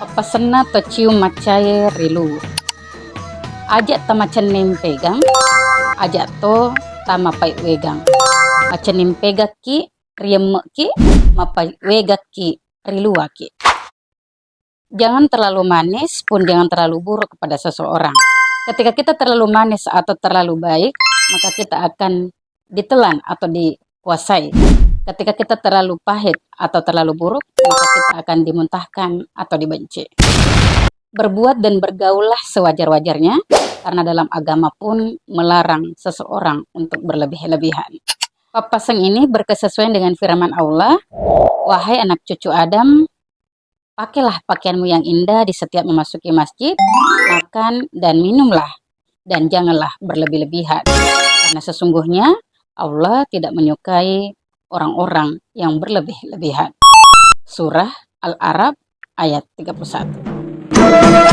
Papasena tecium macai rilu. Ajak tamacan nempegang, ajak to tamapai wegang. Macan nempegaki, riemek mapai wegaki, riluaki. Jangan terlalu manis pun jangan terlalu buruk kepada seseorang. Ketika kita terlalu manis atau terlalu baik, maka kita akan ditelan atau dikuasai. Ketika kita terlalu pahit atau terlalu buruk, maka kita akan dimuntahkan atau dibenci. Berbuat dan bergaullah sewajar-wajarnya, karena dalam agama pun melarang seseorang untuk berlebih-lebihan. Papaseng ini berkesesuaian dengan firman Allah, wahai anak cucu Adam, pakailah pakaianmu yang indah di setiap memasuki masjid, makan dan minumlah, dan janganlah berlebih-lebihan. Karena sesungguhnya Allah tidak menyukai orang-orang yang berlebih-lebihan. Surah Al-A'raf ayat 31.